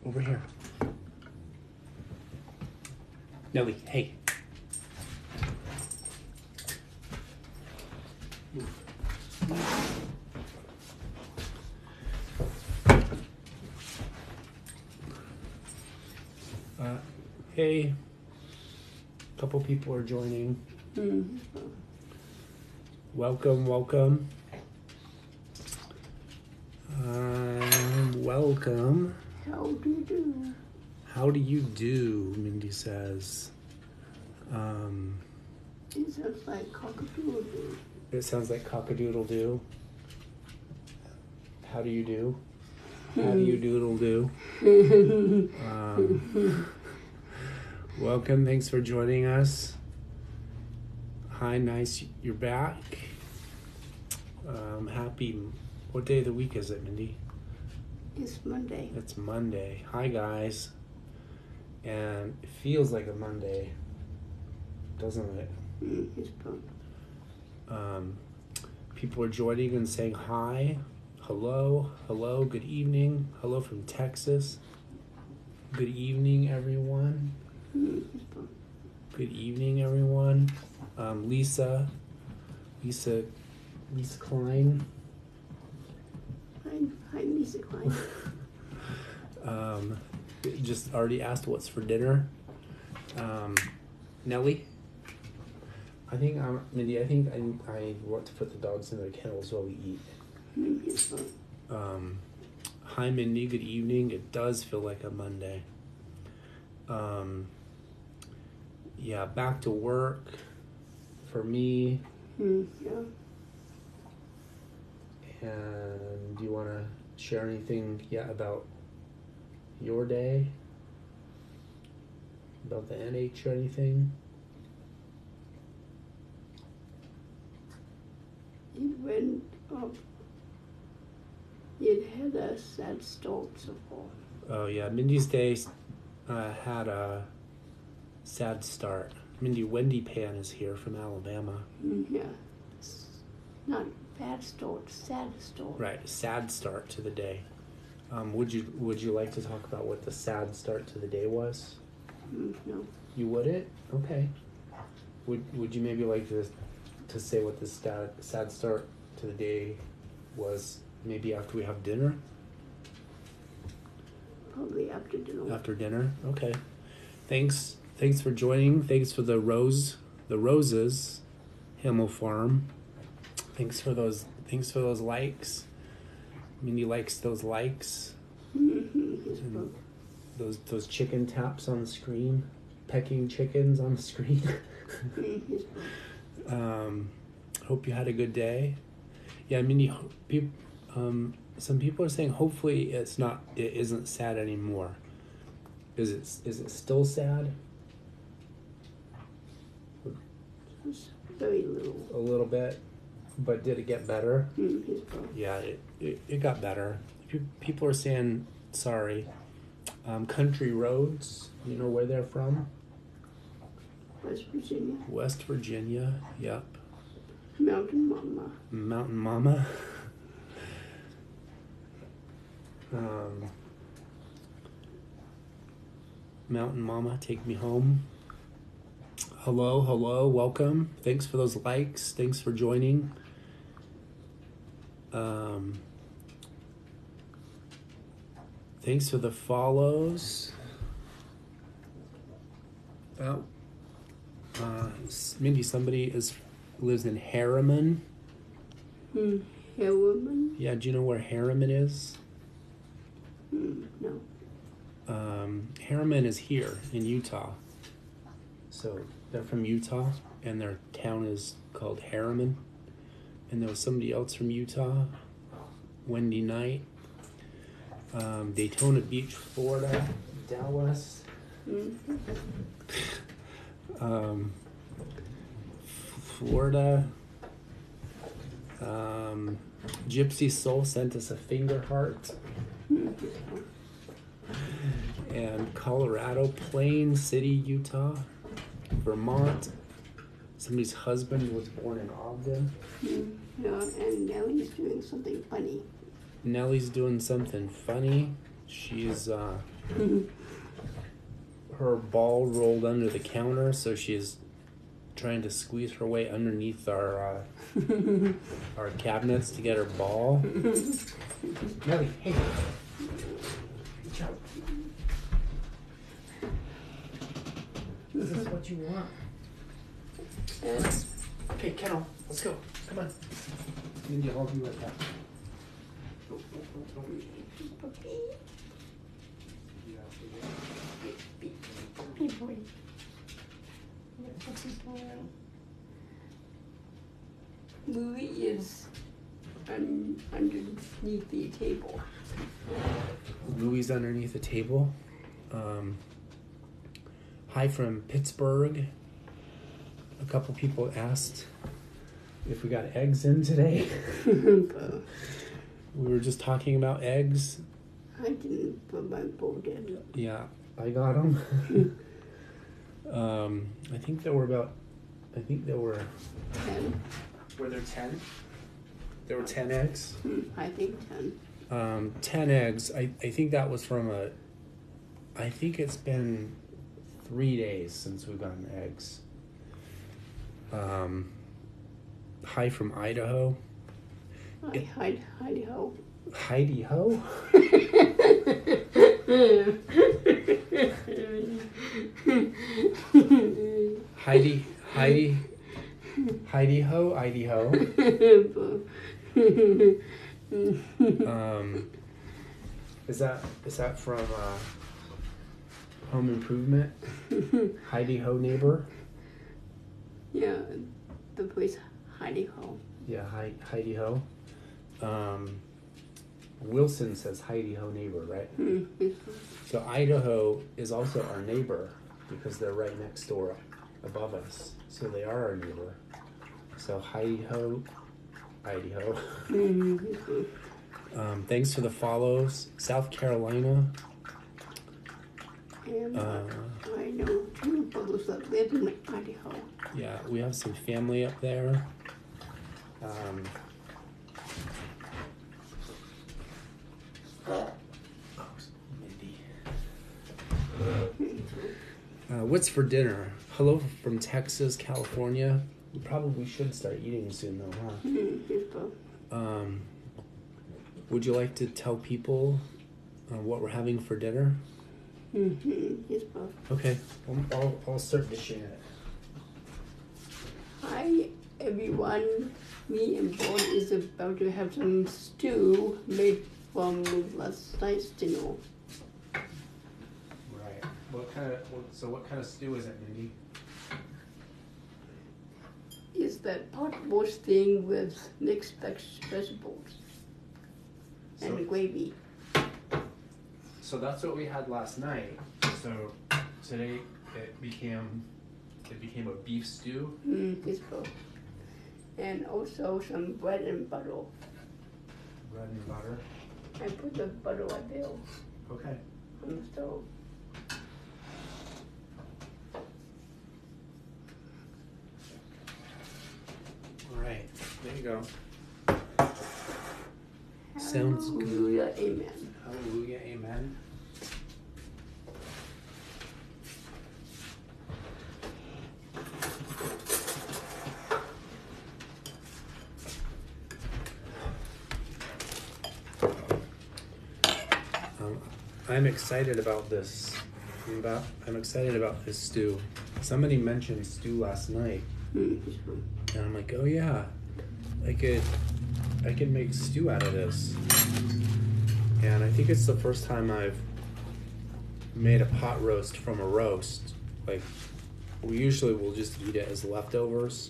Over here. Nelly, hey. Hey. A couple people are joining. Welcome. Welcome. How do you do? How do you do? Mindy says. It sounds like cock-a-doodle-doo. It sounds like cock-a-doodle-doo. How do you do? How do you doodle-doo? Welcome. Thanks for joining us. Hi, nice you're back. Happy. What day of the week is it, Mindy? It's Monday. It's Monday. Hi, guys. And it feels like a Monday, doesn't it? It's fun. People are joining and saying hi. Hello. Hello. Good evening. Hello from Texas. Good evening, everyone. It's fun. Good evening, everyone. Lisa Klein. Hi, Lisa Klein. Just already asked what's for dinner. Nelly. Mindy, I want to put the dogs in their kennels while we eat. It's fun. Hi, Mindy. Good evening. It does feel like a Monday. Yeah, back to work for me. Yeah. And do you want to share anything about your day? About the NH or anything? It went up. It had a sad start so far. Oh, yeah. Mindy's day had a sad start. Mindy, Wendy Pan is here from Alabama. Yeah. It's not bad start, sad start. Right, sad start to the day. Would you like to talk about what the sad start to the day was? No. You wouldn't? Okay. Would you maybe like to say what the sad start to the day was? Maybe after we have dinner. Probably after dinner. After dinner, okay. Thanks for joining. Thanks for the roses, Himmel Farm. Thanks for those likes. Mindy likes those likes. And those chicken taps on the screen, pecking chickens on the screen. Hope you had a good day. Yeah, Mindy. Some people are saying hopefully it isn't sad anymore. Is it still sad? Very little. A little bit, but did it get better? Yeah, it got better. People are saying sorry. Country Roads, you know where they're from? West Virginia. West Virginia, yep. Mountain Mama. Mountain Mama. Mountain Mama, take me home. Hello, welcome. Thanks for those likes. Thanks for joining. Thanks for the follows. Mindy, somebody lives in Harriman. Harriman? Yeah, do you know where Harriman is? No. Harriman is here in Utah. So they're from Utah, and their town is called Harriman. And there was somebody else from Utah, Wendy Knight. Daytona Beach, Florida, Dallas. Florida. Gypsy Soul sent us a finger heart. And Colorado, Plain City, Utah, Vermont. Somebody's husband was born in Ogden. Yeah, and Nellie's doing something funny. Nellie's doing something funny. She's her ball rolled under the counter, so she's trying to squeeze her way underneath our cabinets to get her ball. Nelly, hey. Good job. This is what you want. Okay, Kennel, let's go. Come on. Mindy, I'll be right back. Puppy boy. Puppy boy. Louie is underneath the table. Louie's underneath the table. Hi from Pittsburgh. A couple people asked if we got eggs in today. We were just talking about eggs. I didn't, but my boy did. Yeah, I got them. I think there were 10. Were there 10? There were 10 eggs? I think 10. 10 eggs. I think that was from I think it's been 3 days since we've gotten eggs. Hi from Idaho. Heidi ho. Heidi ho? Heidi ho, Heidi ho. Is that from Home Improvement? Heidi ho, neighbor. Yeah, the place Heidi ho. Yeah, Heidi ho. Wilson says Heidi ho, neighbor, right? So Idaho is also our neighbor because they're right next door above us. So they are our neighbor. So Heidi ho, Heidi ho. Thanks for the follows. South Carolina. And I know 2 brothers that live in Idaho. Yeah, we have some family up there. Mindy. What's for dinner? Hello from Texas, California. We probably should start eating soon though, huh? Would you like to tell people what we're having for dinner? Yes, Bob. Okay, I'll start dishing it. Hi, everyone. Me and Vard is about to have some stew made from last night's dinner. Right. What kind of stew is it, Mindy? Is that pot roast thing with mixed vegetables and gravy. So that's what we had last night. So today it became a beef stew. Yes, Bob. And also some bread and butter. Bread and butter. I put the butter right there Okay. on the stove. All right. There you go. Sounds good. Hallelujah, amen. Hallelujah, amen. I'm excited about this. I'm excited about this stew. Somebody mentioned stew last night, and I'm like, oh yeah, I could make stew out of this. And I think it's the first time I've made a pot roast from a roast. Like, we usually will just eat it as leftovers,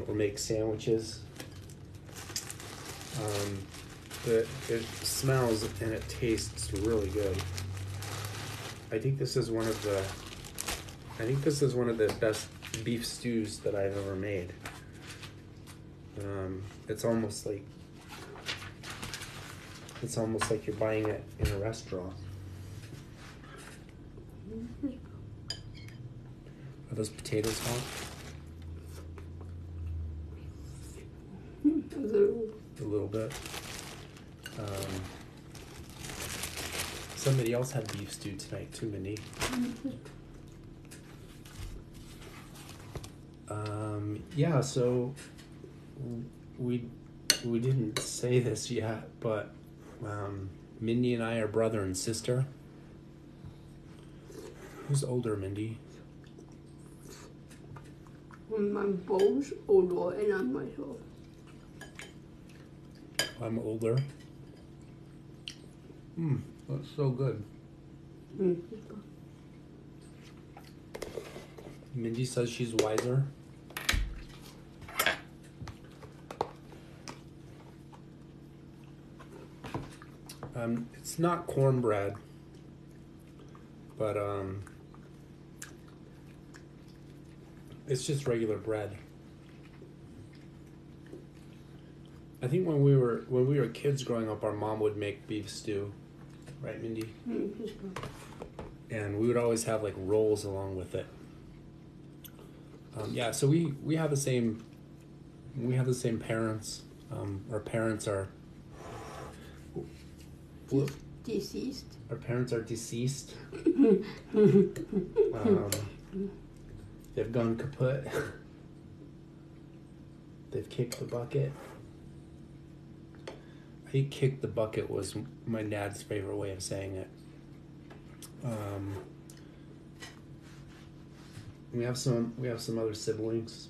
or make sandwiches. But it smells and it tastes really good. I think this is one of the best beef stews that I've ever made. It's almost like you're buying it in a restaurant. Are those potatoes hot? A little. A little bit. somebody else had beef stew tonight too, Mindy. Yeah, so we didn't say this yet, but Mindy and I are brother and sister. Who's older, Mindy? My both older and I'm myself. I'm older. That's so good. Mindy says she's wiser. It's not cornbread, but it's just regular bread. I think when we were kids growing up, our mom would make beef stew, right, Mindy? And we would always have like rolls along with it. Yeah, so we have the same parents. Our parents are Deceased. Our parents are deceased. They've gone kaput. They've kicked the bucket. I think "kick the bucket" was my dad's favorite way of saying it. We have some other siblings.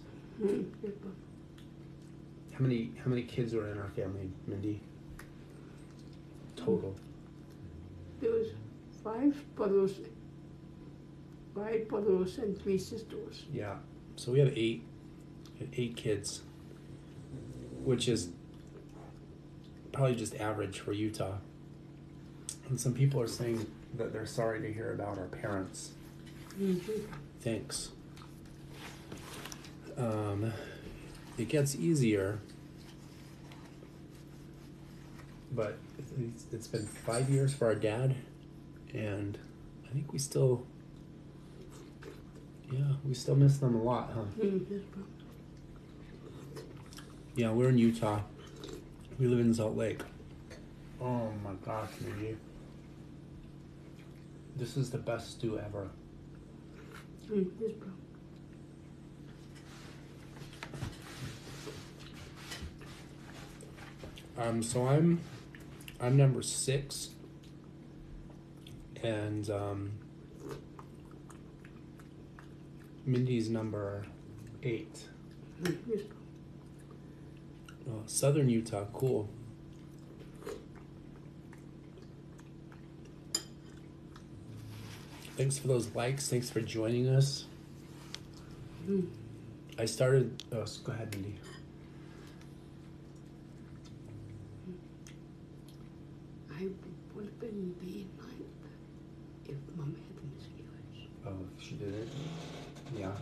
How many kids are in our family, Mindy? Total. There was 5 brothers and 3 sisters. Yeah. So we have 8 kids, which is probably just average for Utah. And some people are saying that they're sorry to hear about our parents. Thanks. It gets easier, but it's been 5 years for our dad, and I think we still miss them a lot, huh? Yeah, we're in Utah. We live in Salt Lake. Oh my gosh, Mindy. This is the best stew ever. So I'm number 6, and Mindy's number 8. Southern Utah, cool. Thanks for those likes. Thanks for joining us. I started. Oh, go ahead, Mindy. I would have been B9 if Mom had the miscarriage. Oh, she did it? Yeah.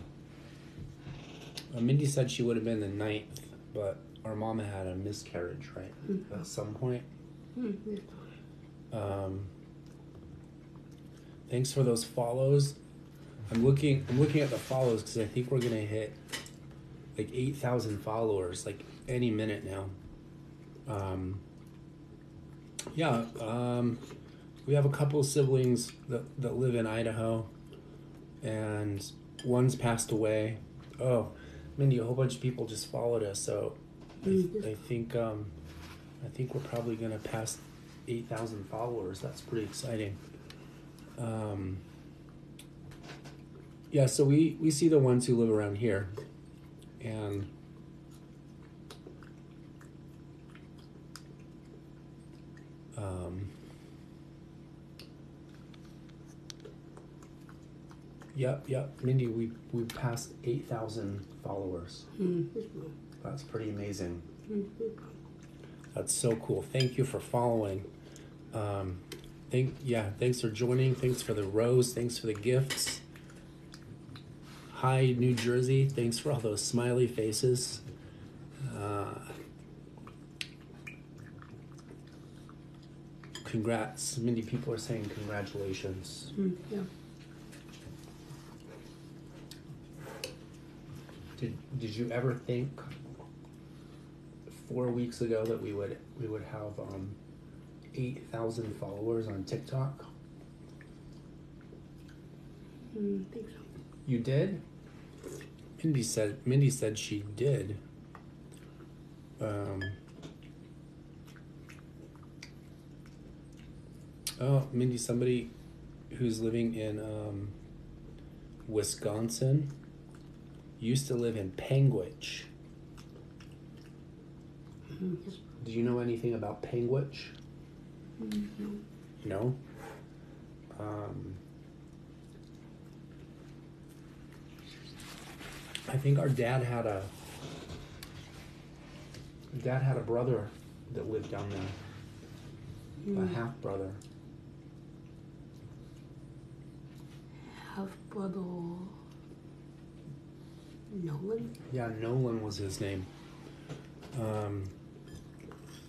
Mindy said she would have been the 9th, but our mama had a miscarriage, right? At some point. Thanks for those follows. I'm looking at the follows because I think we're gonna hit like 8,000 followers like any minute now. We have a couple of siblings that live in Idaho, and one's passed away. Oh, Mindy, a whole bunch of people just followed us, so I think we're probably gonna pass 8,000 followers. That's pretty exciting. So we see the ones who live around here, and Mindy, we passed 8,000 followers. That's pretty amazing. That's so cool. Thank you for following. Thanks for joining. Thanks for the rose. Thanks for the gifts. Hi, New Jersey. Thanks for all those smiley faces. Congrats. Many people are saying congratulations. Did you ever think 4 weeks ago that we would have 8,000 followers on TikTok? I think so. You did? Mindy said she did. Oh, Mindy, somebody who's living in Wisconsin used to live in Panguitch. Yes. Do you know anything about Panguitch? No. No? I think our dad had a brother that lived down there. A half brother. Half brother Nolan? Yeah, Nolan was his name.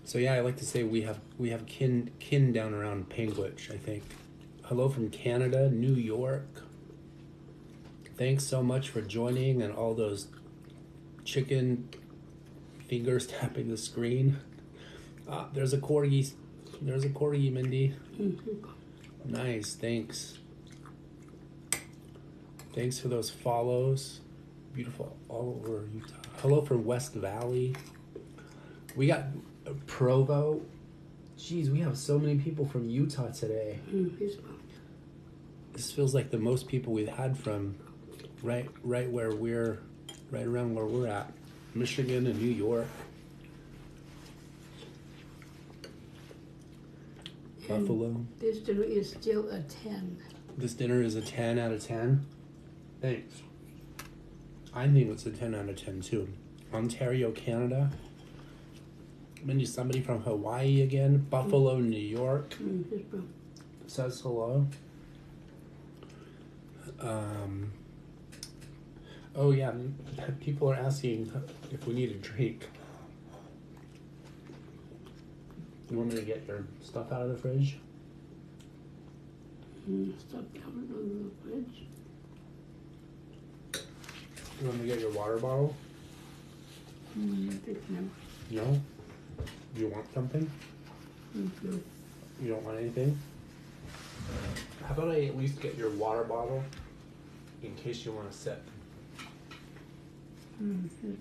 So yeah, I like to say we have kin down around Panguitch, I think. Hello from Canada, New York. Thanks so much for joining and all those chicken fingers tapping the screen. There's a corgi. There's a corgi, Mindy. Nice, thanks. Thanks for those follows. Beautiful all over Utah. Hello from West Valley. We got Provo. Jeez, we have so many people from Utah today. This feels like the most people we've had from right around where we're at. Michigan and New York. And Buffalo. this dinner is still a 10. This dinner is a 10 out of 10. Thanks. I think it's a 10 out of 10 too. Ontario, Canada. Mindy, somebody from Hawaii again. Buffalo, New York. Says hello. Oh yeah, people are asking if we need a drink. You want me to get your stuff out of the fridge? Stuff out of the fridge. You want me to get your water bottle? I think no. No? Do you want something? No. You don't want anything? How about I at least get your water bottle in case you want to sip? Okay.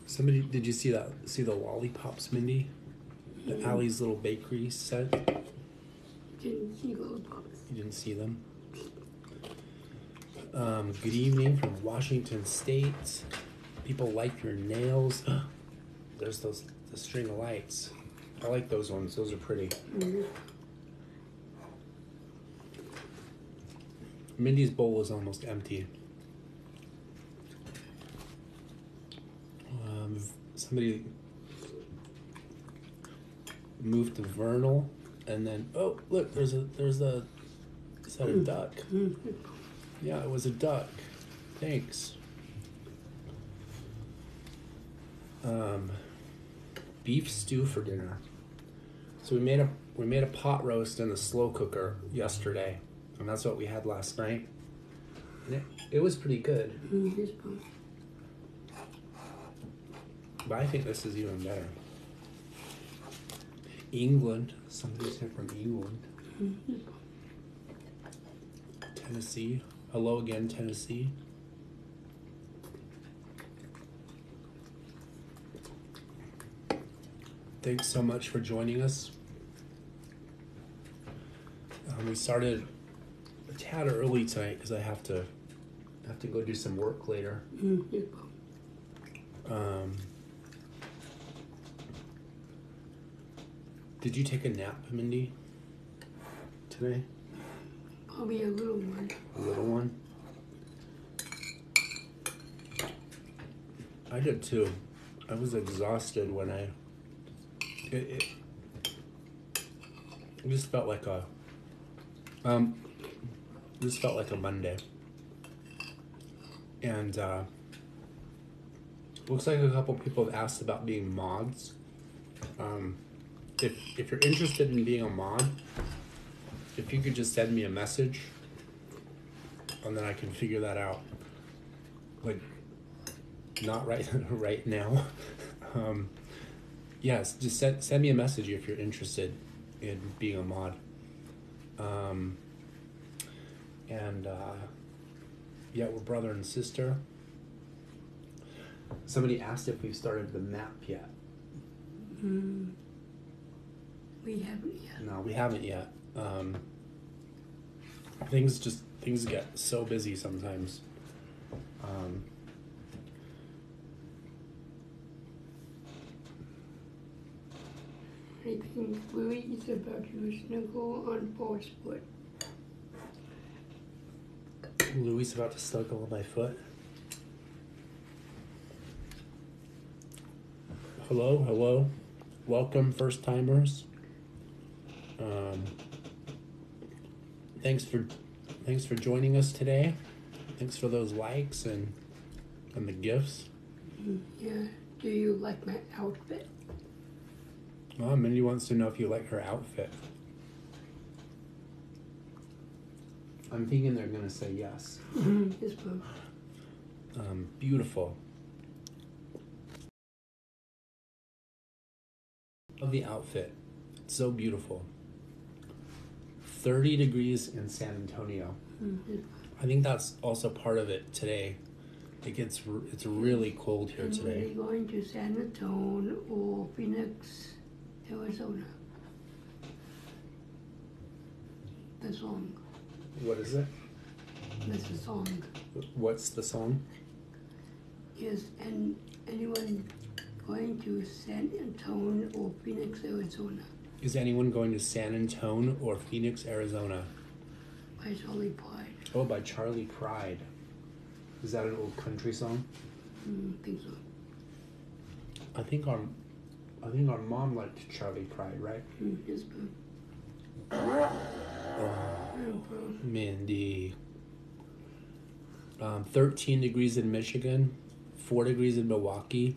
Somebody, did you see that? See the lollipops, Mindy? The Allie's Little Bakery set? Didn't see lollipops. You didn't see them? Good evening from Washington State. People like your nails. There's the string of lights. I like those ones. Those are pretty. Mindy's bowl is almost empty. Somebody moved to Vernal, and then oh look, there's a is that a duck? Yeah, it was a duck. Thanks. Beef stew for dinner. So we made a pot roast in the slow cooker yesterday, and that's what we had last night. And it was pretty good. But I think this is even better. England. Somebody's here from England. Tennessee. Hello again, Tennessee. Thanks so much for joining us. We started a tad early tonight because I have to go do some work later. Did you take a nap, Mindy, today? Probably a little one. A little one? I did too. I was exhausted when it just felt like a Monday. And looks like a couple people have asked about being mods. If you're interested in being a mod, if you could just send me a message and then I can figure that out. Like, not right right now. Yes, just send me a message if you're interested in being a mod. And yeah, we're brother and sister. Somebody asked if we've started the map yet. We haven't yet. No, we haven't yet. Things get so busy sometimes. I think Louis is about to snuggle on Paul's foot. Louis is about to snuggle on my foot. Hello, hello. Welcome, first timers. Thanks for joining us today. Thanks for those likes and the gifts. Yeah. Do you like my outfit? Oh, Mindy wants to know if you like her outfit. I'm thinking they're gonna say yes. Yes, Bob. Beautiful. Love the outfit. It's so beautiful. 30 degrees in San Antonio. I think that's also part of it today. It's really cold here today. We're going to San Antonio or Phoenix, Arizona. The song. What is it? That's the song. What's the song? Is anyone going to San Antonio or Phoenix, Arizona? Is anyone going to San Antonio or Phoenix, Arizona? By Charlie Pride. Oh, by Charlie Pride. Is that an old country song? I think so. I think our mom liked Charlie Pride, right? Yes, Bob. Mindy. 13 degrees in Michigan, 4 degrees in Milwaukee.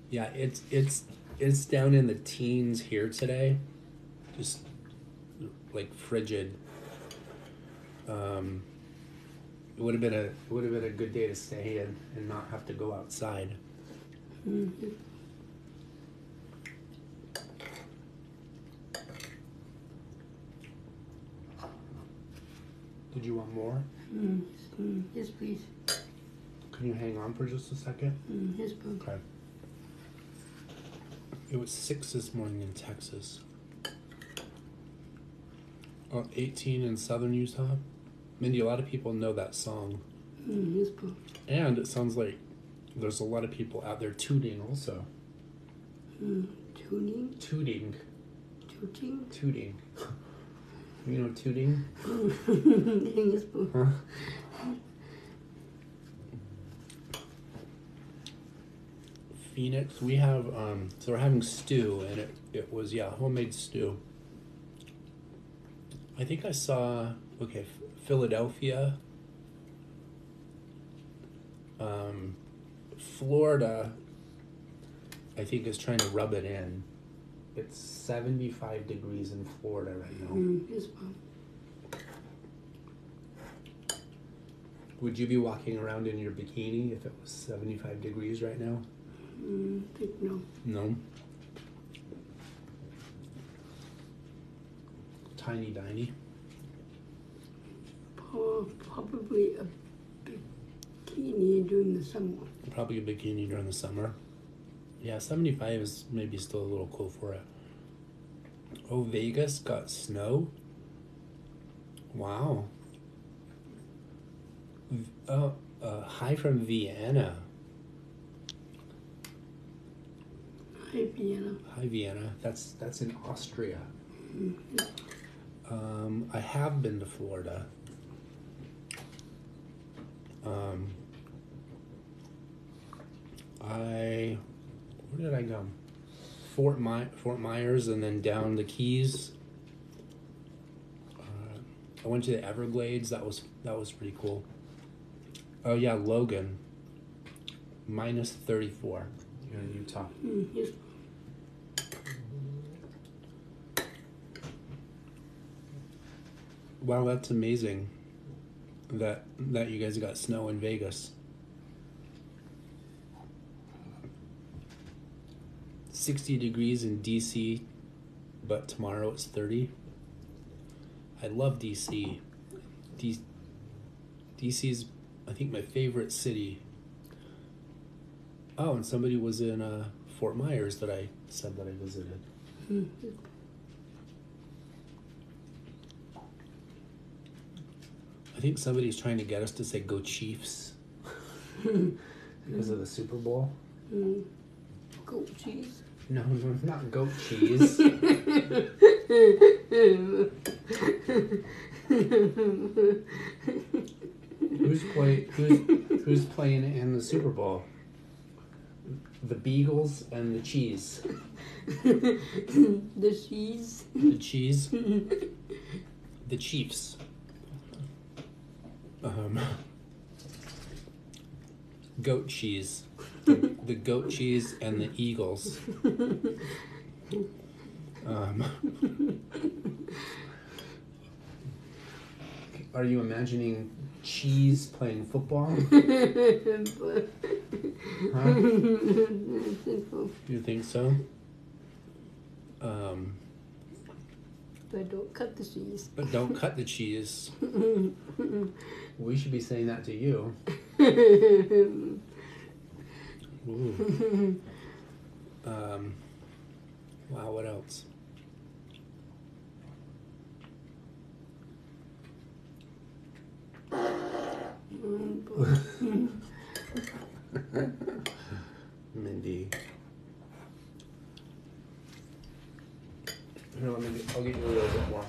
Yeah, it's down in the teens here today. Just like frigid. It would have been a good day to stay in and not have to go outside. Mm-hmm. Did you want more? Yes, please. Can you hang on for just a second? Yes, Bob. Okay. It was 6 this morning in Texas. 18 in southern Utah. Mindy, a lot of people know that song. Yes, Bob. And it sounds like there's a lot of people out there tooting also. Tuning? Tooting. Tooting? Tooting. You know tooting? Yes, Bob. Huh? Phoenix, we have, so we're having stew, and it was, homemade stew. I think I saw, Philadelphia, Florida, I think is trying to rub it in. It's 75 degrees in Florida right now. Yes, Bob. Would you be walking around in your bikini if it was 75 degrees right now? I think no. No. Tiny Diny. Probably a bikini during the summer. Probably a bikini during the summer. Yeah, 75 is maybe still a little cool for it. Oh, Vegas got snow? Wow. Hi from Vienna. Hi, Vienna. Hi, Vienna. That's in Austria. I have been to Florida. Where did I go? Fort Myers, and then down the Keys. I went to the Everglades. That was pretty cool. Oh yeah, Logan. Minus 34 here in Utah. Yes. Wow, that's amazing. that you guys got snow in Vegas. 60 degrees in DC, but tomorrow it's 30. I love DC. DC's, I think, my favorite city. Oh, and somebody was in Fort Myers that I said that I visited. I think somebody's trying to get us to say "Go Chiefs" because of the Super Bowl. Goat cheese. No, not goat cheese. Who's playing in the Super Bowl? The Beagles and the cheese. The cheese. The cheese. The Chiefs. Goat cheese. The goat cheese and the Eagles. Are you imagining cheese playing football? Huh? You think so? But don't cut the cheese. But don't cut the cheese. We should be saying that to you. Ooh. Wow, what else? Mindy. Here, I'll get you a little bit more.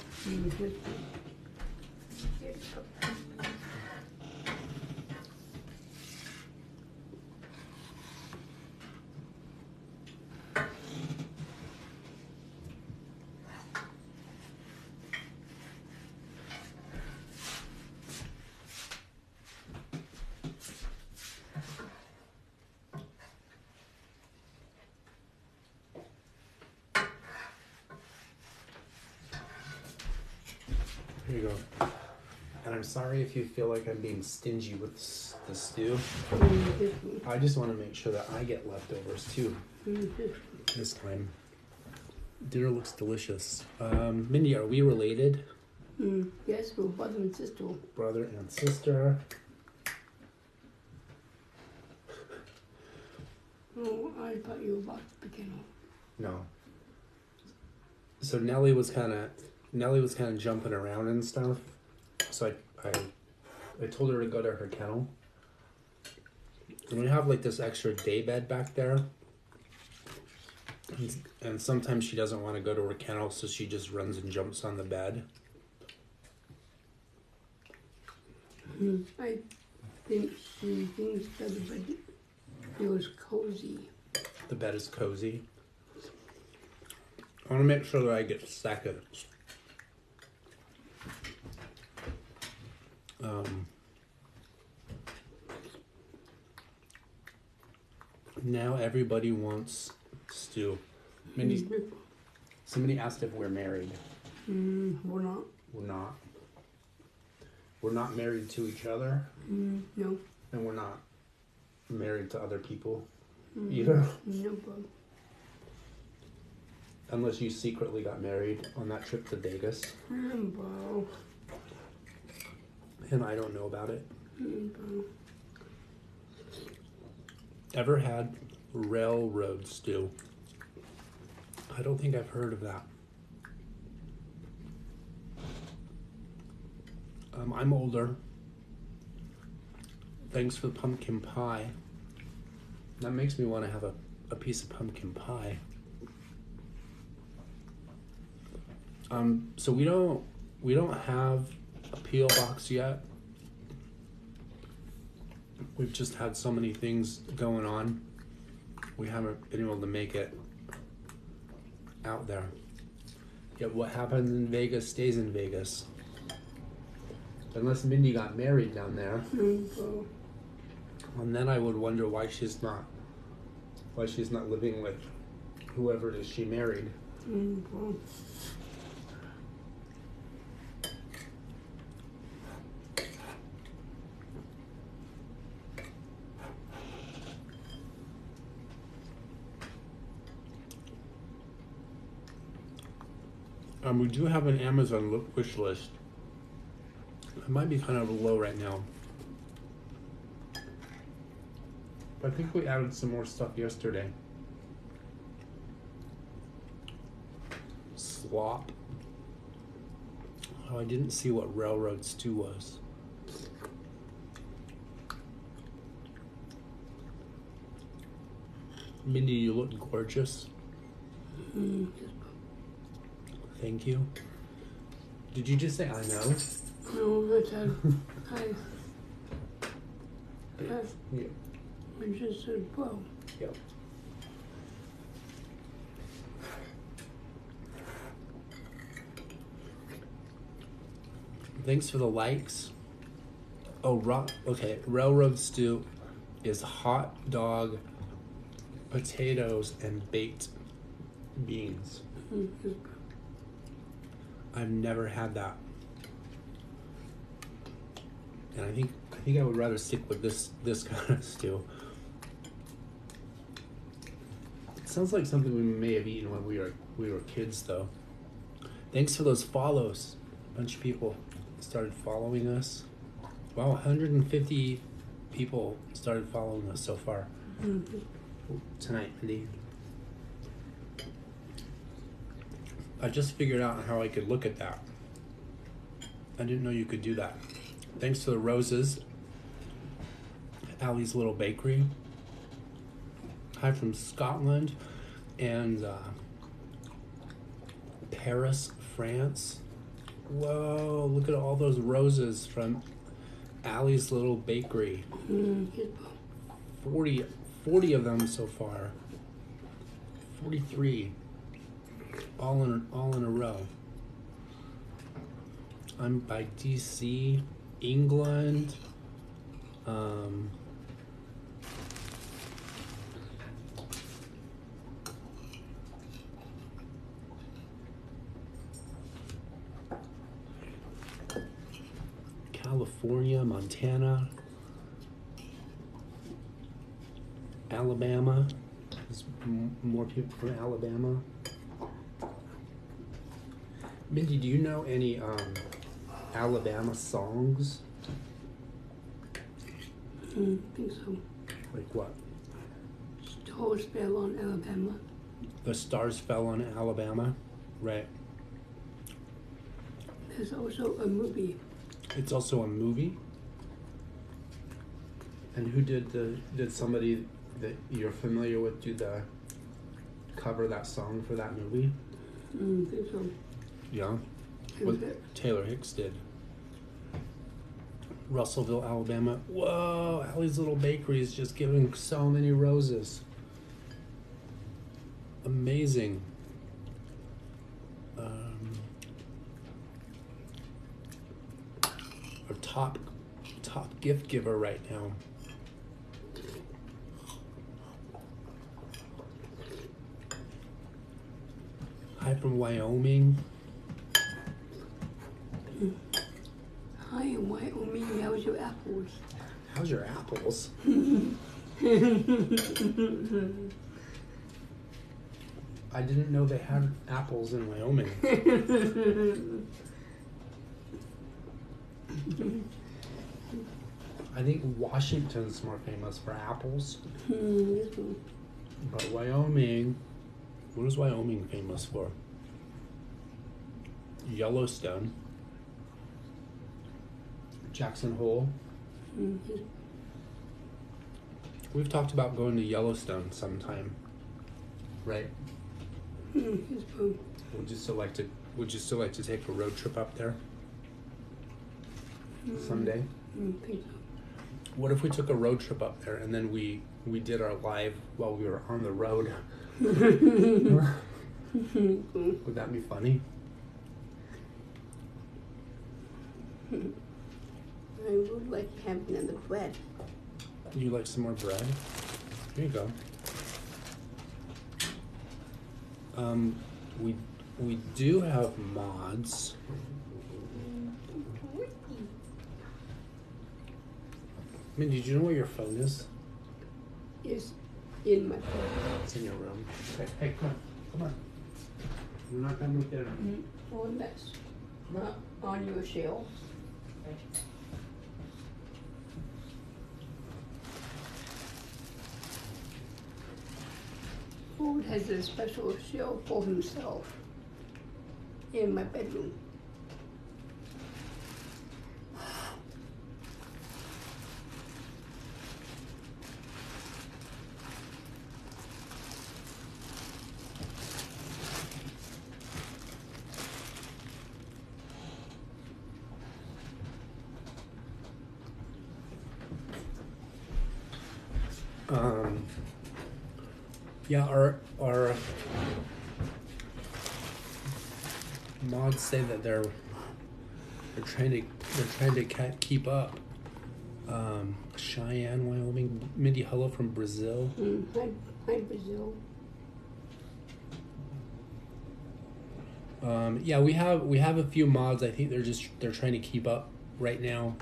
Here you go. And I'm sorry if you feel like I'm being stingy with the stew. I just want to make sure that I get leftovers too. This time. Dinner looks delicious. Mindy, are we related? Yes, we're brother and sister. Brother and sister. Oh, I thought you were about to begin. No. So Nellie was kind of jumping around and stuff. So I told her to go to her kennel. And we have like this extra day bed back there. And sometimes she doesn't want to go to her kennel, so she just runs and jumps on the bed. I think she thinks that the bed feels cozy. The bed is cozy. I want to make sure that I get seconds. Now everybody wants stew. Mindy, somebody asked if we're married. We're not. We're not. We're not married to each other. No. And we're not married to other people either. No problem. Unless you secretly got married on that trip to Vegas. Bro. And I don't know about it. Bro. Ever had railroad stew? I don't think I've heard of that. I'm older. Thanks for the pumpkin pie. That makes me want to have a piece of pumpkin pie. So we don't have a P.O. box yet. We've just had so many things going on. We haven't been able to make it out there. Yet what happens in Vegas stays in Vegas. Unless Mindy got married down there. And then I would wonder why she's not living with whoever it is she married. We do have an Amazon wish list. It might be kind of low right now. But I think we added some more stuff yesterday. Slop. Oh, I didn't see what railroad stew was. Mindy, you look gorgeous. Thank you. Did you just say I know? No, I said hi. Yeah. I just said well. Yep. Thanks for the likes. Oh, okay. Railroad stew is hot dog, potatoes, and baked beans. I've never had that, and I think I would rather stick with this kind of stew. It sounds like something we may have eaten when we were kids, though. Thanks for those follows. A bunch of people started following us. Wow, 150 people started following us so far tonight, Mindy. I just figured out how I could look at that. I didn't know you could do that. Thanks to the roses. Allie's Little Bakery. Hi from Scotland and Paris, France. Whoa, look at all those roses from Allie's Little Bakery. 40 of them so far. 43. All in a row. I'm by DC, England. California, Montana, Alabama. There's more people from Alabama. Mindy, do you know any Alabama songs? I think so. Like what? Stars fell on Alabama. The Stars Fell on Alabama, right? There's also a movie. It's also a movie. And who did somebody that you're familiar with cover that song for that movie? I think so. Yeah. What Taylor Hicks did. Russellville, Alabama. Whoa, Allie's Little Bakery is just giving so many roses. Amazing. Our top gift giver right now. Hi from Wyoming. Hi in Wyoming, how's your apples? How's your apples? I didn't know they had apples in Wyoming. I think Washington's more famous for apples. But Wyoming, what is Wyoming famous for? Yellowstone. Jackson Hole. We've talked about going to Yellowstone sometime, right? Would you still like to take a road trip up there someday? I think so. What if we took a road trip up there and then we did our live while we were on the road? Would that be funny? I would like to have another bread. You like some more bread? Here you go. We do have mods. Mindy, did you know where your phone is? It's in my phone. It's in your room. Okay, hey, come on. We're not done with dinner. Oh, that's not on your shelf. Ford has a special shelf for himself in my bedroom. Yeah, our mods say that they're trying to keep up. Cheyenne, Wyoming. Mindy, hello from Brazil. Hi, Brazil. Yeah, we have a few mods. I think they're trying to keep up right now.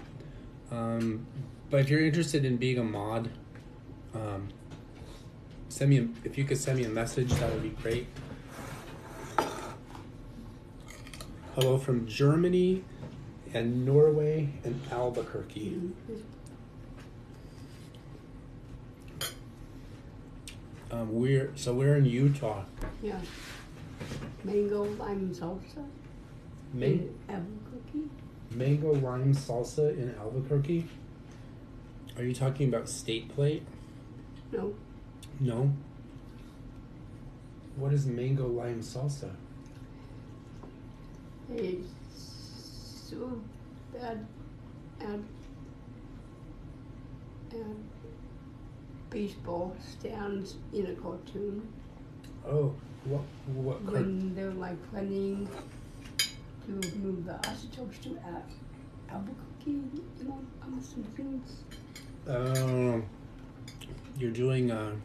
But if you're interested in being a mod, if you could send me a message, that would be great. Hello from Germany and Norway and Albuquerque. We're in Utah. Yeah. Mango lime salsa. In Albuquerque. Mango lime salsa in Albuquerque. Are you talking about State Plate? No. No. What is mango lime salsa? It's so bad and baseball stands in a cartoon. Oh, what when they're like planning to move the isotopes to Albuquerque, on some things. You're doing a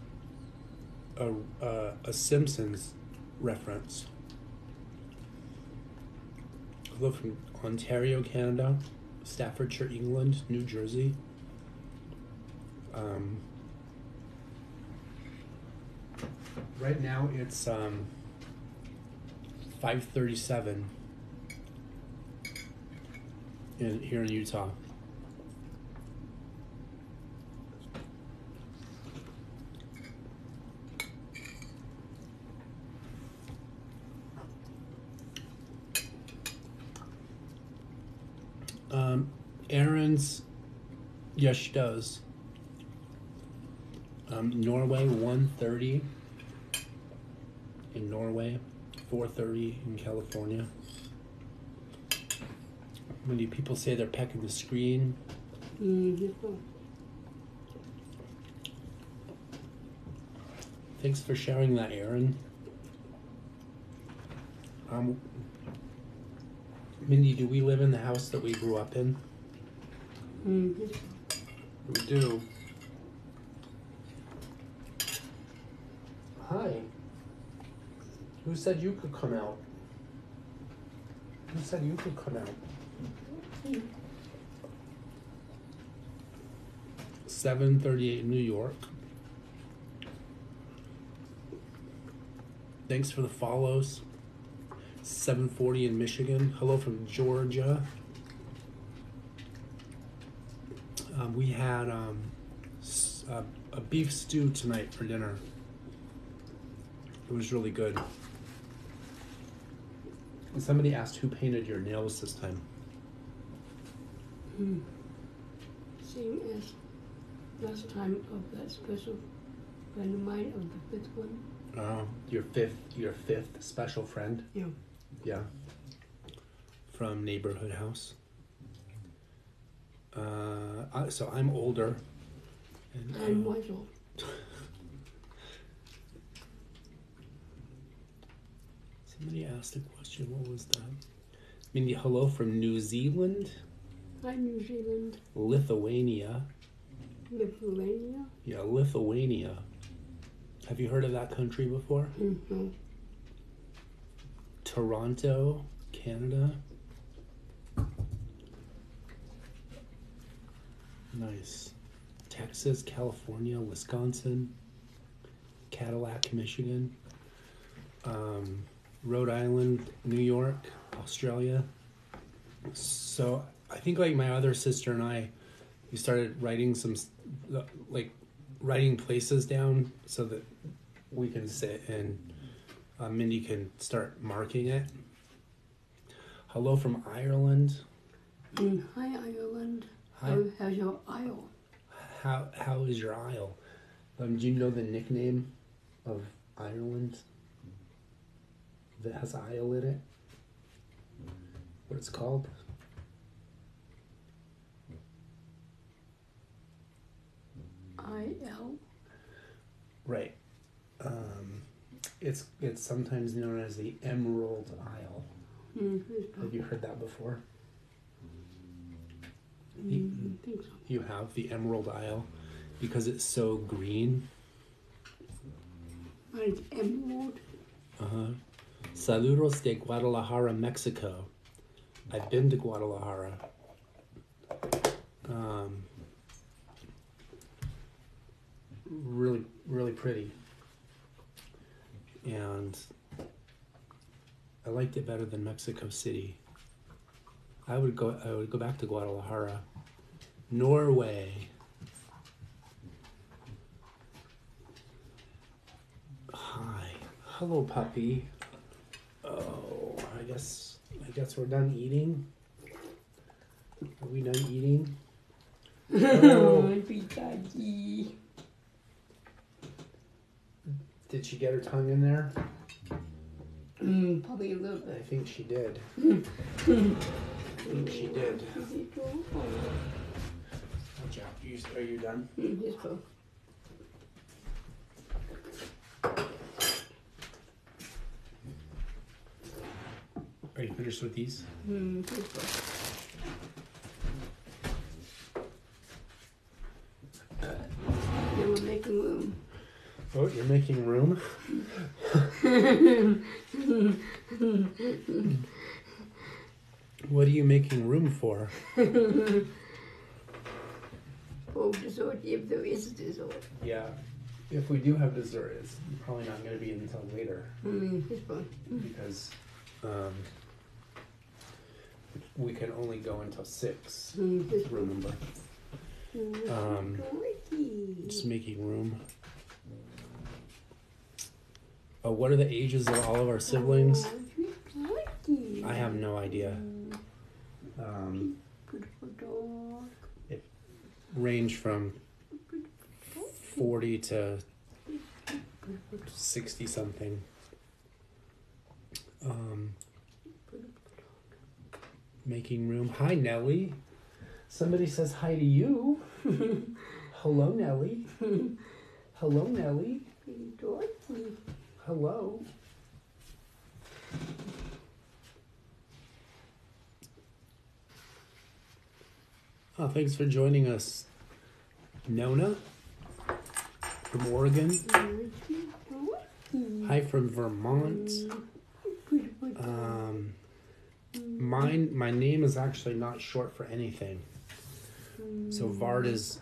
Simpsons reference. Hello from Ontario, Canada, Staffordshire, England, New Jersey. Right now it's 5:37 here in Utah. Aaron's, yes, she does. Norway 1:30 in Norway, 4:30 in California. Many people say they're pecking the screen. Thanks for sharing that, Aaron. Mindy, do we live in the house that we grew up in? We do. Hi. Who said you could come out? Who said you could come out? 7:38 in New York. Thanks for the follows. 7:40 in Michigan. Hello from Georgia. We had a beef stew tonight for dinner. It was really good. And somebody asked who painted your nails this time. Same as last time of that special friend of mine of the fifth one. Your fifth special friend? Yeah. Yeah. From Neighborhood House. So I'm older. And I'm much old. Somebody asked a question. What was that? Mindy, hello from New Zealand. Hi, New Zealand. Lithuania. Lithuania? Yeah, Lithuania. Have you heard of that country before? No. Toronto, Canada. Nice. Texas, California, Wisconsin, Cadillac, Michigan. Rhode Island, New York, Australia. So I think like my other sister and I, we started writing writing places down so that we can sit and Mindy can start marking it. Hello from Ireland. Hi, Ireland. Hi. How's your aisle? How is your aisle? Do you know the nickname of Ireland that has aisle in it? What it's called? I-L? Right. It's sometimes known as the Emerald Isle. Have you heard that before? I think so. You have the Emerald Isle because it's so green. It's emerald. Saludos de Guadalajara, Mexico. I've been to Guadalajara. Really, really pretty. And I liked it better than Mexico City. I would go back to Guadalajara. Norway. Hi. Hello, puppy. Oh, I guess we're done eating. Are we done eating? Oh. Daddy. Did she get her tongue in there? Probably a little I bit. think she did. I think she did. Watch out. Are you done? Just go. Are you finished with these? Just go. Now we're making room. Oh, you're making room? What are you making room for? Oh, dessert, if there is dessert. Yeah. If we do have dessert, it's probably not going to be until later. Just go. Because we can only go until 6. Just go. Remember. Just making room. Oh, what are the ages of all of our siblings? I have no idea. It range from 40 to 60 something. Making room. Hi, Nellie. Somebody says hi to you. Hello, Nellie. Hello, Nellie. Hello. Oh, thanks for joining us, Nona from Oregon. Hi from Vermont. My name is actually not short for anything. So Vard is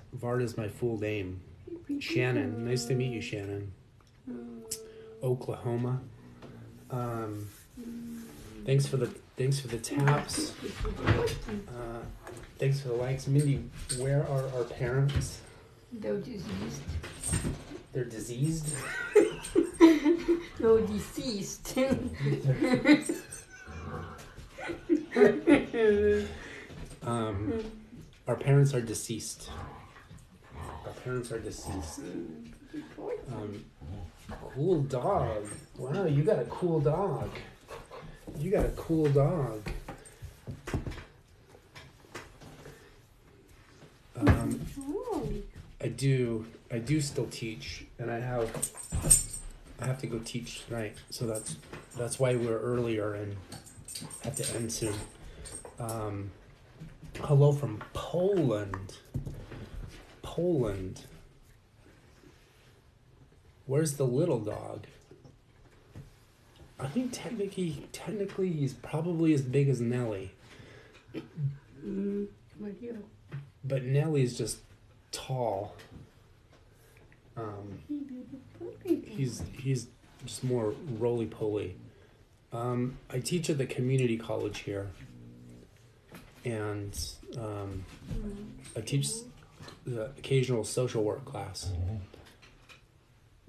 my full name. Shannon. Nice to meet you, Shannon. Oklahoma. Thanks for the taps. Thanks for the likes. Mindy, where are our parents? They're diseased. They're diseased? No, deceased. Our parents are deceased. Our parents are deceased. Cool dog. Wow, you got a cool dog. You got a cool dog. I do still teach, and I have to go teach tonight, so that's why we're earlier and have to end soon. Hello from Poland. Poland. Where's the little dog? I think technically he's probably as big as Nellie. But Nellie's just tall. He's just more roly-poly. I teach at the community college here, and I teach the occasional social work class.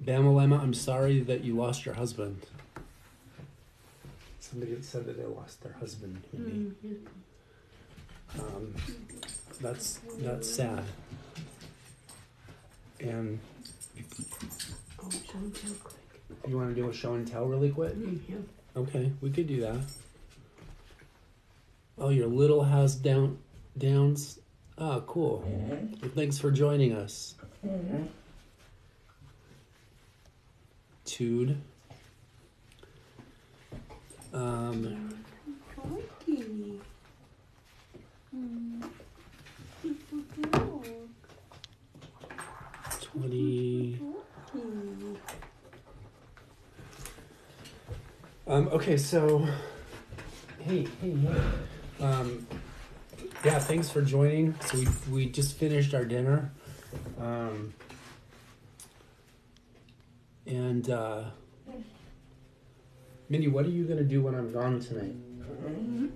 Bamalema, I'm sorry that you lost your husband. Somebody said that they lost their husband. Maybe. That's sad. And Oh, show and tell quick. you want to do a show and tell really quick? Yeah. Okay, we could do that. Oh, your little house downs. Oh, cool. Well, thanks for joining us. Tude. Crikey. 20. Okay, so hey. Yeah, thanks for joining. So we just finished our dinner. And Mindy, what are you gonna do when I'm gone tonight?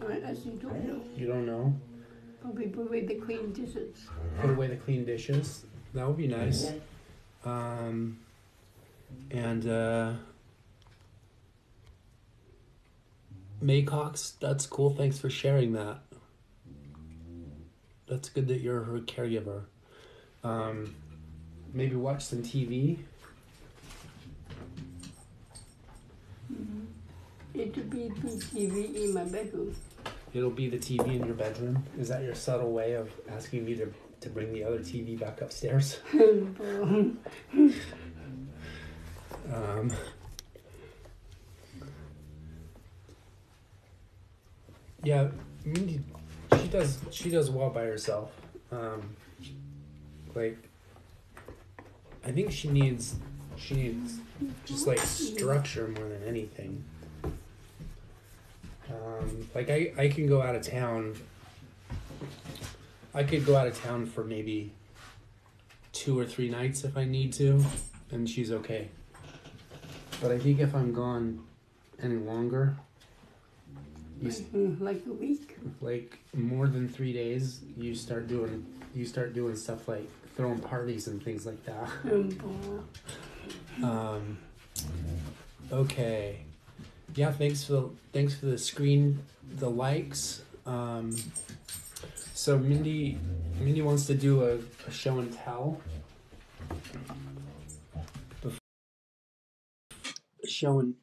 I actually don't know. You don't know? Probably put away the clean dishes. Put away the clean dishes. That would be nice. Maycox, that's cool. Thanks for sharing that. That's good that you're her caregiver. Maybe watch some TV. It would be the TV in my bedroom. It'll be the TV in your bedroom. Is that your subtle way of asking me to bring the other TV back upstairs? Yeah, Mindy, she does well by herself. Like, I think she needs just like structure more than anything. Like I can go out of town. I could go out of town for maybe 2 or 3 nights if I need to, and she's okay. But I think if I'm gone any longer, like a week, like more than 3 days, you start doing stuff like throwing parties and things like that. Okay. Yeah, thanks for the screen, the likes. So Mindy wants to do a show and tell. Show and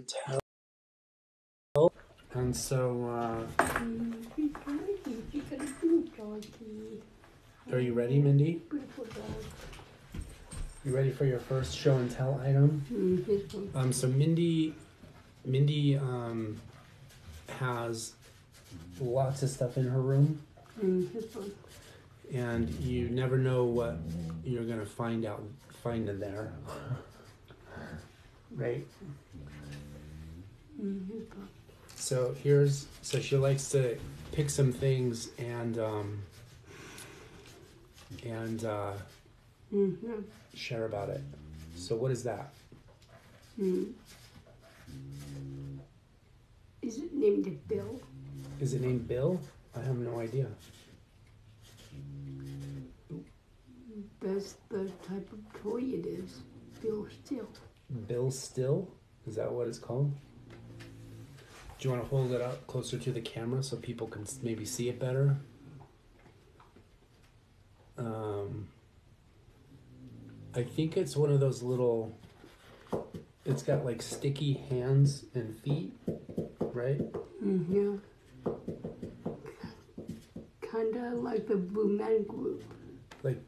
tell. And so are you ready, Mindy? You ready for your first show and tell item? So Mindy has lots of stuff in her room, and you never know what you're gonna find in there, right? So she likes to pick some things and share about it. So what is that? Is it named Bill? Is it named Bill? I have no idea. That's the type of toy it is. Bill Still. Bill Still? Is that what it's called? Do you want to hold it up closer to the camera so people can maybe see it better? I think it's one of those little, it's got like sticky hands and feet, right? Yeah. Kinda like the Blue Man Group. Like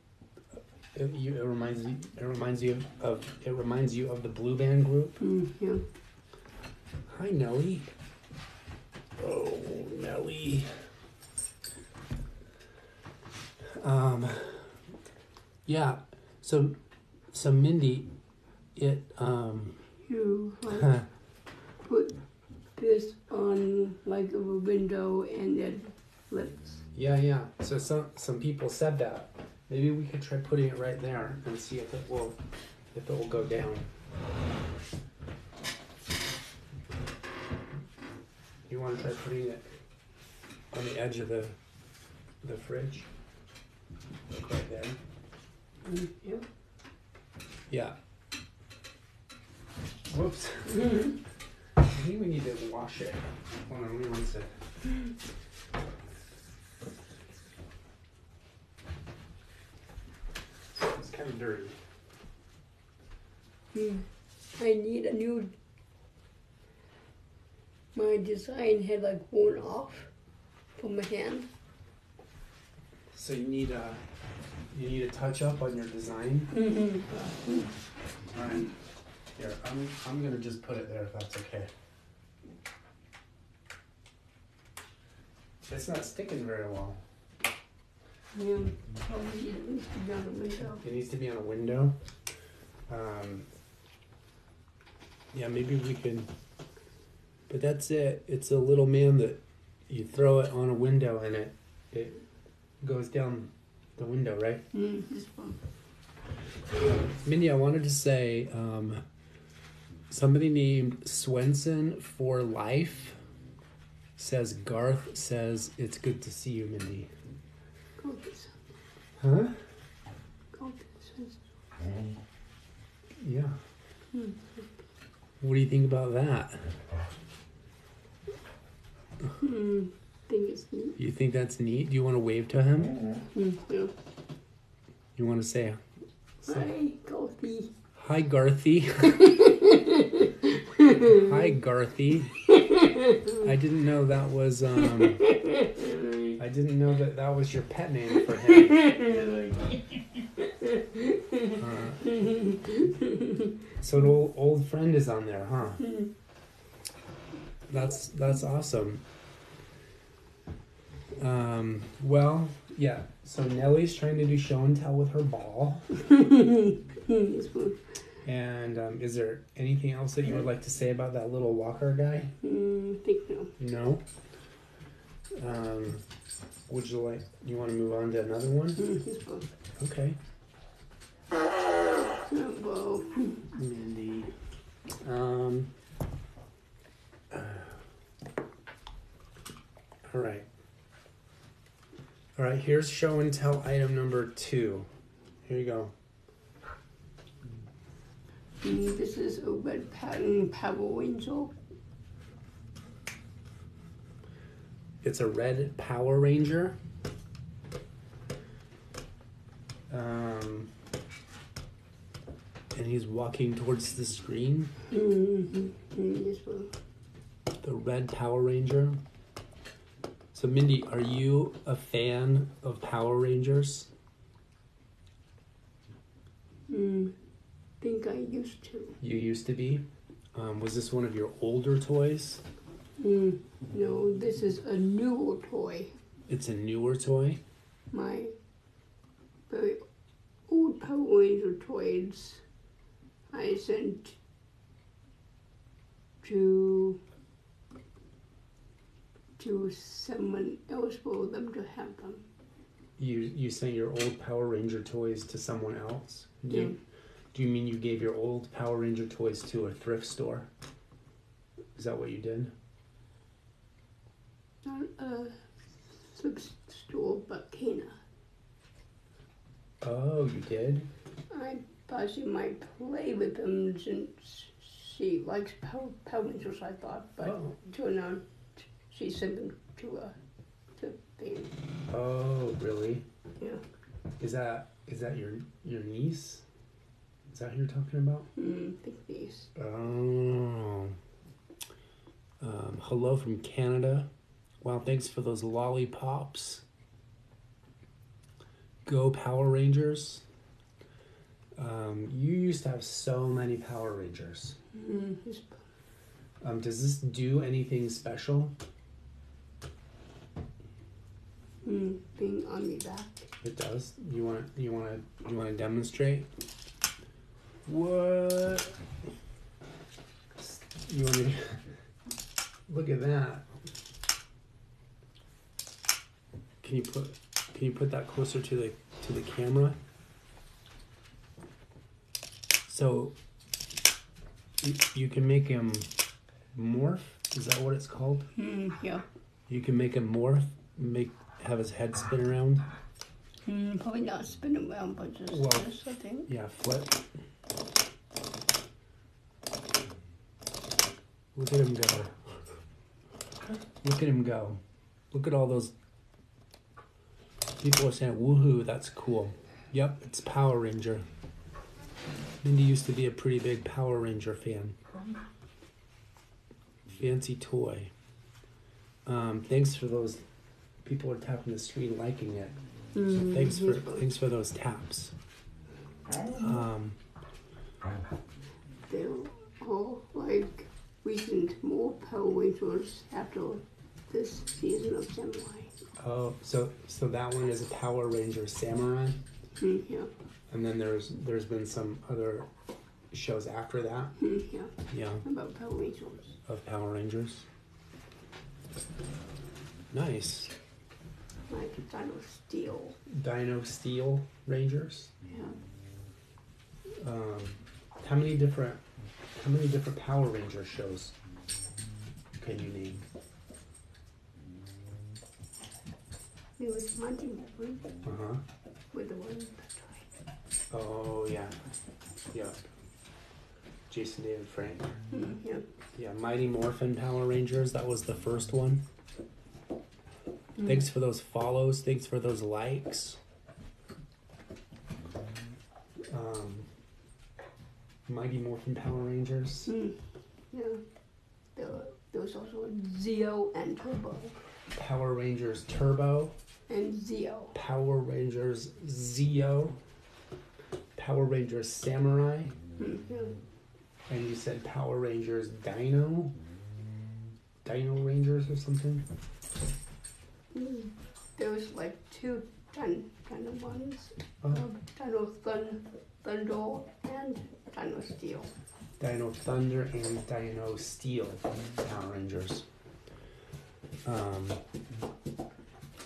it reminds you of the Blue Band Group. Yeah. Hi, Nellie. Oh, Nellie. Yeah. So Mindy, it You like put this on like a window and it flips. Yeah. So some people said that. Maybe we could try putting it right there and see if it will You want to try putting it on the edge of the fridge? Like right there. Yeah. Yeah. Whoops. I think we need to wash it. Hold on, let me rinse it. It's kind of dirty. I need a new. My design had like worn off from my hand. So you need a touch up on your design. All right. Here, I'm gonna just put it there if that's okay. It's not sticking very well. Yeah, probably it needs to be on the window. It needs to be on a window. Yeah, maybe we can. But that's it. It's a little man that you throw it on a window and it goes down the window, right? This one. Mindy, I wanted to say somebody named Swenson for Life says Garth says it's good to see you, Mindy. Huh? Yeah. What do you think about that? Think it's neat. You think that's neat? Do you want to wave to him? Yeah. You want to say Hi, Goldie. hi, Garthy? Hi, Garthy. I didn't know that was I didn't know that was your pet name for him. So an old friend is on there, huh? That's awesome. Well, yeah. So Nellie's trying to do show and tell with her ball. And is there anything else that you would like to say about that little walker guy? I think no. No? Would you want to move on to another one? Okay. Whoa. Mindy. All right, here's show and tell item number 2. Here you go. This is a red pattern Power Ranger. It's a red Power Ranger. And he's walking towards the screen. This one. The red Power Ranger. So Mindy, are you a fan of Power Rangers? Think I used to. You used to be? Was this one of your older toys? No, this is a newer toy. It's a newer toy? My very old Power Ranger toys I sent to someone else for them to have them. You sent your old Power Ranger toys to someone else? Yeah. Do you mean you gave your old Power Ranger toys to a thrift store? Is that what you did? Not a thrift store, but Kana. Oh, you did? I thought she might play with them since she likes Power Rangers, I thought, but turned out she sent them to thing. Oh, really? Yeah. Is that your niece? Is that who you're talking about? I think these. Oh. Hello from Canada. Wow, thanks for those lollipops. Go Power Rangers. You used to have so many Power Rangers. Does this do anything special? Thing on me back. It does. You want to demonstrate? What? You want me to look at that? Can you put that closer to the camera? So you can make him morph Is that what it's called? Yeah. You can make him morph, have his head spin around. Probably not spin around, but just this, I think. Yeah, flip. Look at him go. Look at him go. Look at all those. People are saying, woohoo, that's cool. Yep, it's Power Ranger. Mindy used to be a pretty big Power Ranger fan. Fancy toy. Thanks for those. People are tapping the screen, liking it. So thanks for those taps. They're all like recent more Power Rangers after this season of Samurai. Oh, so that one is a Power Ranger Samurai. Yeah. And then there's been some other shows after that. Yeah. Yeah. About Power Rangers. Of Power Rangers. Nice. Like Dino Steel. Dino Steel Rangers. Yeah. How many different Power Ranger shows can you name? There was Mindy and Vard. With the one that tried. Oh yeah. Yeah. Jason David Frank. Yeah. Yeah, Mighty Morphin Power Rangers, that was the first one. Thanks for those follows, thanks for those likes. Mighty Morphin Power Rangers. Yeah. There was also Zeo and Turbo. Power Rangers Turbo. And Zeo. Power Rangers Zeo. Power Rangers Samurai. Yeah. And you said Power Rangers Dino Rangers or something? There was like two Dino ones. Dino Thunder and Dino Steel. Dino Thunder and Dino Steel Power Rangers.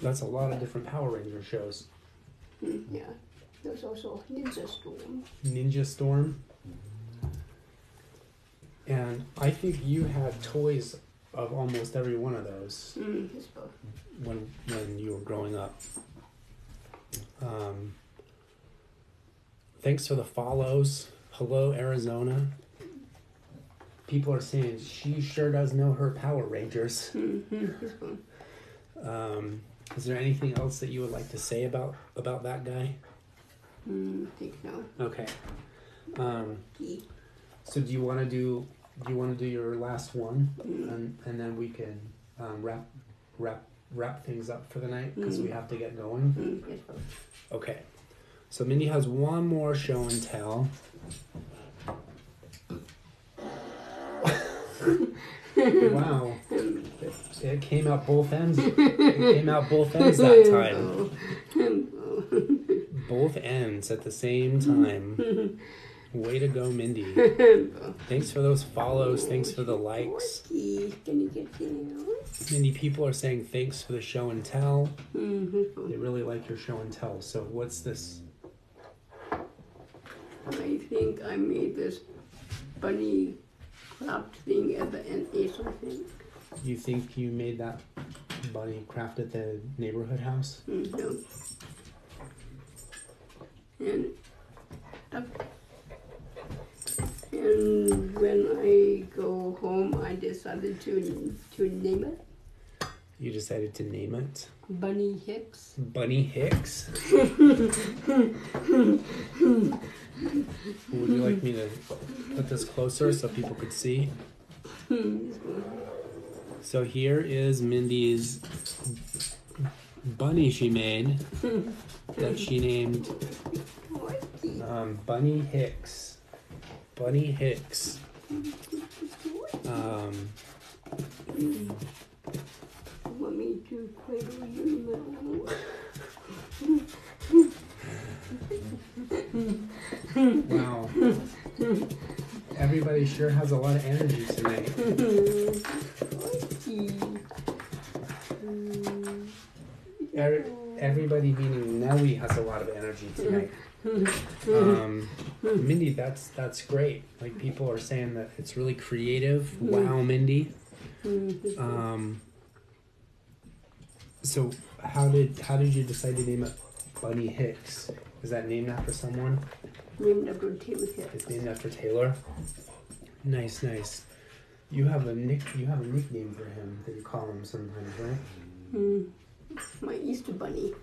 That's a lot of different Power Ranger shows. Yeah. There's also Ninja Storm. Ninja Storm. And I think you had toys of almost every one of those when you were growing up. Thanks for the follows. Hello, Arizona. People are saying she sure does know her Power Rangers. Is there anything else that you would like to say about that guy? I think no. Okay. So do you want to do your last one, and then we can wrap things up for the night because we have to get going. Okay. So Mindy has one more show and tell. Wow. It came out both ends. It came out both ends that time. Both ends at the same time. Way to go, Mindy. Thanks for those follows. Thanks for the likes. Mindy, people are saying thanks for the show and tell. They really like your show and tell. So what's this? I think I made this bunny craft thing at the NH, I think. You think you made that bunny craft at the neighborhood house? And when I go home, I decided to name it. You decided to name it? Bunny Hicks. Bunny Hicks? Would you like me to put this closer so people could see? So here is Mindy's bunny she made that she named Bunny Hicks. Bunny Hicks. Want me to cradle you in the middle? Wow. Everybody sure has a lot of energy tonight. Everybody meaning Nellie has a lot of energy tonight. Mindy, that's great. Like people are saying that it's really creative. Wow, Mindy. So how did you decide to name it Bunny Hicks? Is that named after someone? Named after Taylor Hicks. It's named after Taylor. Nice. You have a nickname for him that you call him sometimes, right? My Easter Bunny.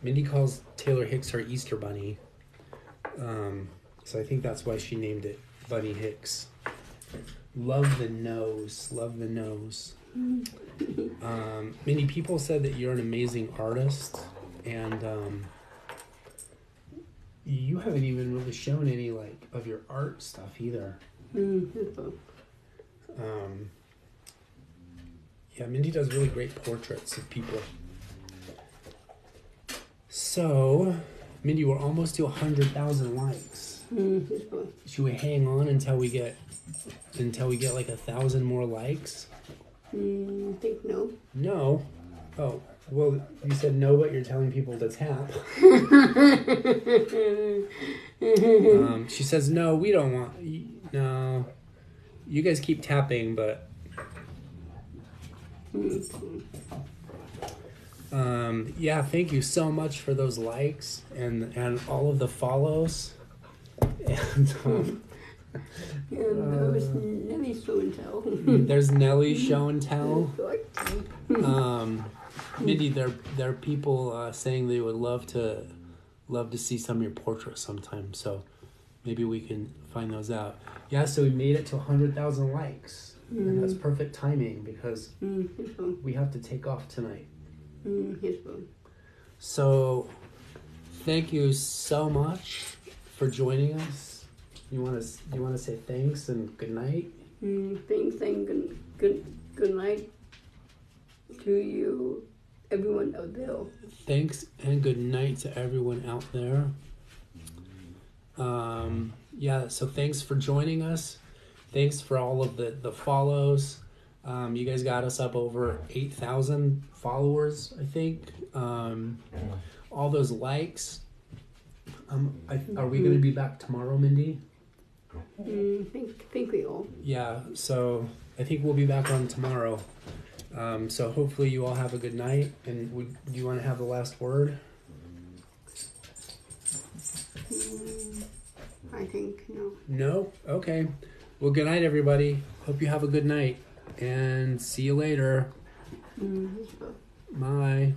Mindy calls Taylor Hicks her Easter Bunny. So I think that's why she named it Bunny Hicks. Love the nose. Mindy, people said that you're an amazing artist, and you haven't even really shown any of your art stuff either. Yeah, Mindy does really great portraits of people. So, Mindy, we're almost to 100,000 likes. Should we hang on until we get like 1,000 more likes? Think no. No. Oh, well, you said no, but you're telling people to tap. She says no. We don't want. No. You guys keep tapping, but. Yeah, thank you so much for those likes and all of the follows. And there's Nelly Show and Tell. There's Nelly Show and Tell. Mindy, there are people saying they would love to see some of your portraits sometime. So maybe we can find those out. Yeah, so we made it to 100,000 likes, and that's perfect timing because we have to take off tonight. So, thank you so much for joining us. You want to say thanks and good night? Thanks and good night to you, everyone out there. Thanks and good night to everyone out there. Yeah, so thanks for joining us. Thanks for all of the follows. You guys got us up over 8,000 followers, I think. All those likes. Are we going to be back tomorrow, Mindy? Think we all. Yeah, so I think we'll be back on tomorrow. So hopefully you all have a good night. And do you want to have the last word? I think no. No? Okay. Well, good night, everybody. Hope you have a good night. And see you later. Bye.